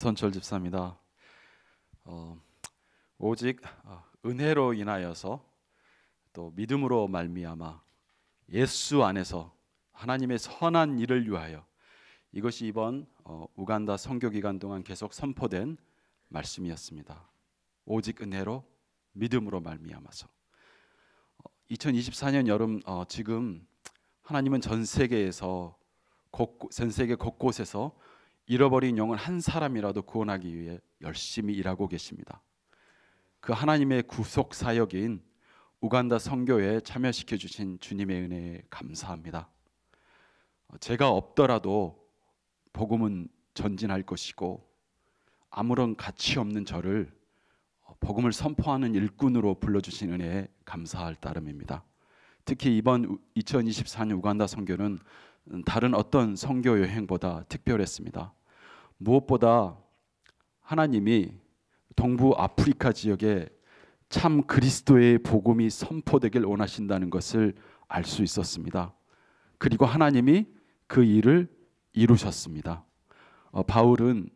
선철 집사입니다. 오직 은혜로 인하여서 또 믿음으로 말미암아 예수 안에서 하나님의 선한 일을 위하여, 이것이 이번 우간다 선교 기간 동안 계속 선포된 말씀이었습니다. 오직 은혜로 믿음으로 말미암아서 2024년 여름 지금 하나님은 전 세계 곳곳에서 잃어버린 영혼 한 사람이라도 구원하기 위해 열심히 일하고 계십니다. 그 하나님의 구속 사역인 우간다 선교에 참여시켜 주신 주님의 은혜에 감사합니다. 제가 없더라도 복음은 전진할 것이고, 아무런 가치 없는 저를 복음을 선포하는 일꾼으로 불러주신 은혜에 감사할 따름입니다. 특히 이번 2024년 우간다 선교는 다른 어떤 선교 여행보다 특별했습니다. 무엇보다 하나님이 동부 아프리카 지역에 참 그리스도의 복음이 선포되길 원하신다는 것을 알 수 있었습니다. 그리고 하나님이 그 일을 이루셨습니다. 바울은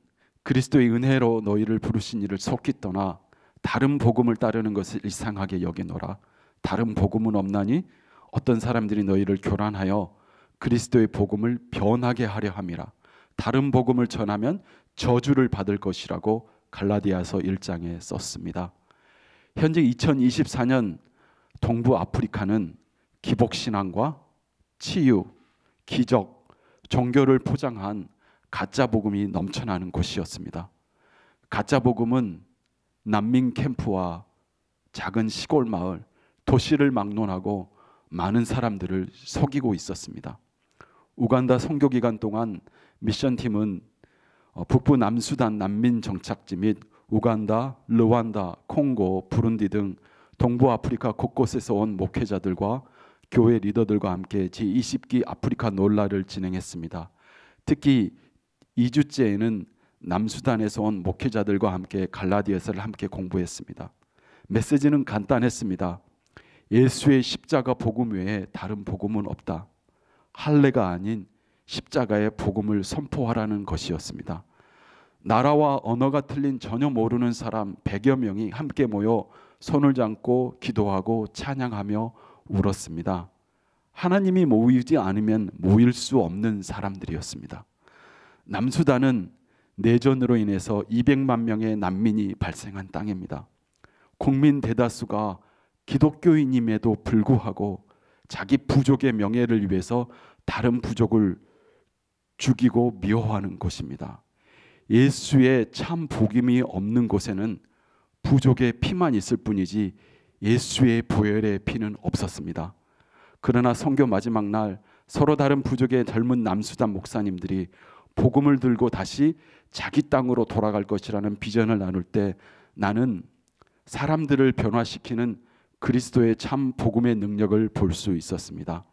그리스도의 은혜로 너희를 부르신 이를 속히 떠나 다른 복음을 따르는 것을 이상하게 여기노라. 다른 복음은 없나니 어떤 사람들이 너희를 교란하여 그리스도의 복음을 변하게 하려 함이라. 다른 복음을 전하면 저주를 받을 것이라고 갈라디아서 1장에 썼습니다. 현재 2024년 동부 아프리카는 기복신앙과 치유, 기적, 종교를 포장한 가짜 복음이 넘쳐나는 곳이었습니다. 가짜 복음은 난민 캠프와 작은 시골 마을, 도시를 막론하고 많은 사람들을 속이고 있었습니다. 우간다 선교 기간 동안 미션팀은 북부 남수단 난민 정착지 및 우간다, 르완다, 콩고, 부룬디 등 동부 아프리카 곳곳에서 온 목회자들과 교회 리더들과 함께 제20기 아프리카 논라를 진행했습니다. 특히 2주째에는 남수단에서 온 목회자들과 함께 갈라디아서를 함께 공부했습니다. 메시지는 간단했습니다. 예수의 십자가 복음 외에 다른 복음은 없다. 할례가 아닌 십자가의 복음을 선포하라는 것이었습니다. 나라와 언어가 틀린 전혀 모르는 사람 100여 명이 함께 모여 손을 잡고 기도하고 찬양하며 울었습니다. 하나님이 모이지 않으면 모일 수 없는 사람들이었습니다. 남수단은 내전으로 인해서 200만 명의 난민이 발생한 땅입니다. 국민 대다수가 기독교인임에도 불구하고 자기 부족의 명예를 위해서 다른 부족을 죽이고 미워하는 곳입니다. 예수의 참 복음이 없는 곳에는 부족의 피만 있을 뿐이지 예수의 보혈의 피는 없었습니다. 그러나 선교 마지막 날 서로 다른 부족의 젊은 남수단 목사님들이 복음을 들고 다시 자기 땅으로 돌아갈 것이라는 비전을 나눌 때 나는 사람들을 변화시키는 그리스도의 참 복음의 능력을 볼 수 있었습니다.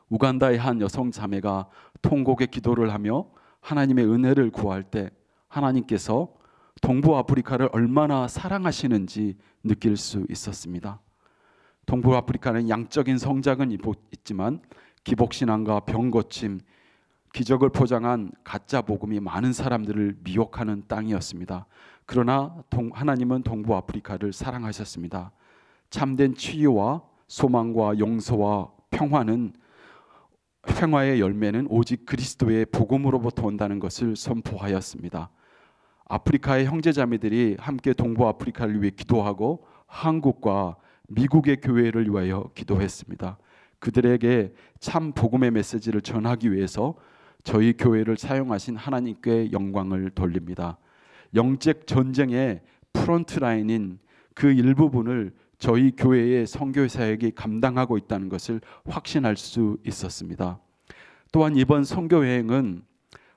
우간다의 한 여성 자매가 통곡의 기도를 하며 하나님의 은혜를 구할 때 하나님께서 동부 아프리카를 얼마나 사랑하시는지 느낄 수 있었습니다. 동부 아프리카는 양적인 성장은 있지만 기복신앙과 병고침, 기적을 포장한 가짜 복음이 많은 사람들을 미혹하는 땅이었습니다. 그러나 하나님은 동부 아프리카를 사랑하셨습니다. 참된 치유와 소망과 용서와 평화의 열매는 오직 그리스도의 복음으로부터 온다는 것을 선포하였습니다. 아프리카의 형제자매들이 함께 동부 아프리카를 위해 기도하고 한국과 미국의 교회를 위하여 기도했습니다. 그들에게 참 복음의 메시지를 전하기 위해서 저희 교회를 사용하신 하나님께 영광을 돌립니다. 영적 전쟁의 프론트라인인 그 일부분을 저희 교회의 선교 사역이 감당하고 있다는 것을 확신할 수 있었습니다. 또한 이번 선교 여행은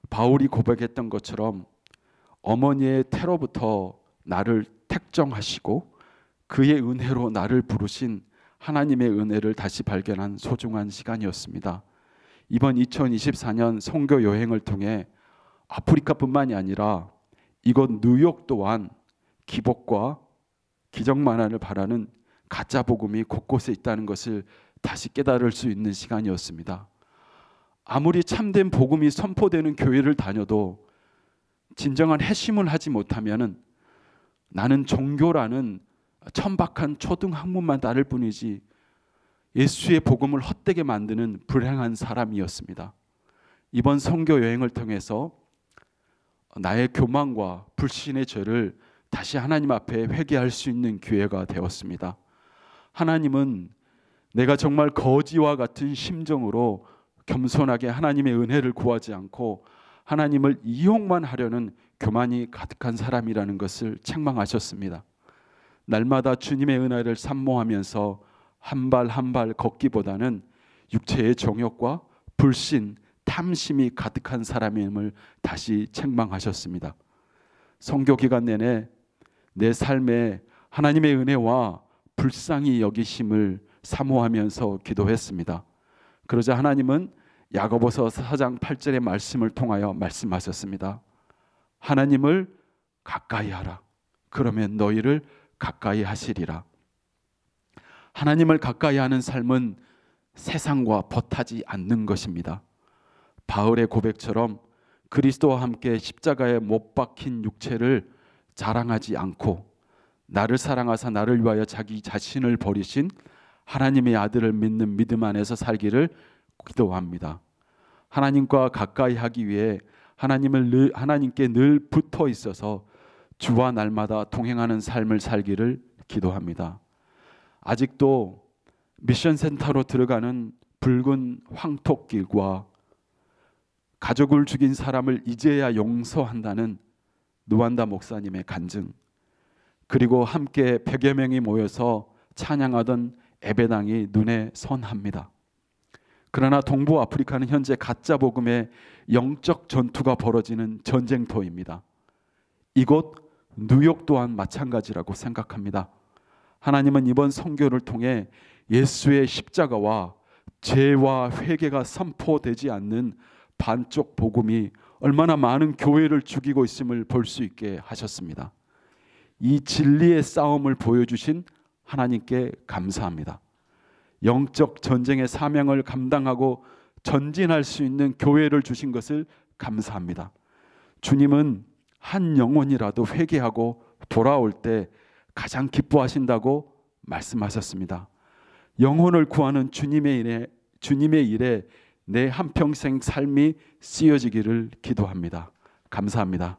바울이 고백했던 것처럼 어머니의 태로부터 나를 택정하시고 그의 은혜로 나를 부르신 하나님의 은혜를 다시 발견한 소중한 시간이었습니다. 이번 2024년 선교 여행을 통해 아프리카뿐만이 아니라 이곳 뉴욕 또한 기복과 기적만을 바라는 가짜 복음이 곳곳에 있다는 것을 다시 깨달을 수 있는 시간이었습니다. 아무리 참된 복음이 선포되는 교회를 다녀도 진정한 회심을 하지 못하면은 나는 종교라는 천박한 초등학문만 따를 뿐이지 예수의 복음을 헛되게 만드는 불행한 사람이었습니다. 이번 선교 여행을 통해서 나의 교만과 불신의 죄를 다시 하나님 앞에 회개할 수 있는 기회가 되었습니다. 하나님은 내가 정말 거지와 같은 심정으로 겸손하게 하나님의 은혜를 구하지 않고 하나님을 이용만 하려는 교만이 가득한 사람이라는 것을 책망하셨습니다. 날마다 주님의 은혜를 산모하면서 한 발 한 발 걷기보다는 육체의 정욕과 불신, 탐심이 가득한 사람임을 다시 책망하셨습니다. 선교 기간 내내 내 삶에 하나님의 은혜와 불쌍히 여기심을 사모하면서 기도했습니다. 그러자 하나님은 야고보서 4장 8절의 말씀을 통하여 말씀하셨습니다. 하나님을 가까이 하라. 그러면 너희를 가까이 하시리라. 하나님을 가까이 하는 삶은 세상과 벗하지 않는 것입니다. 바울의 고백처럼 그리스도와 함께 십자가에 못 박힌 육체를 자랑하지 않고 나를 사랑하사 나를 위하여 자기 자신을 버리신 하나님의 아들을 믿는 믿음 안에서 살기를 기도합니다. 하나님과 가까이 하기 위해 하나님께 늘 붙어 있어서 주와 날마다 동행하는 삶을 살기를 기도합니다. 아직도 미션 센터로 들어가는 붉은 황토길과 가족을 죽인 사람을 이제야 용서한다는 누안다 목사님의 간증, 그리고 함께 100여 명이 모여서 찬양하던 예배당이 눈에 선합니다. 그러나 동부 아프리카는 현재 가짜 복음의 영적 전투가 벌어지는 전쟁터입니다. 이곳 뉴욕 또한 마찬가지라고 생각합니다. 하나님은 이번 선교를 통해 예수의 십자가와 죄와 회개가 선포되지 않는 반쪽 복음이 얼마나 많은 교회를 죽이고 있음을 볼 수 있게 하셨습니다. 이 진리의 싸움을 보여주신 하나님께 감사합니다. 영적 전쟁의 사명을 감당하고 전진할 수 있는 교회를 주신 것을 감사합니다. 주님은 한 영혼이라도 회개하고 돌아올 때 가장 기뻐하신다고 말씀하셨습니다. 영혼을 구하는 주님의 일에 내 한평생 삶이 쓰여지기를 기도합니다. 감사합니다.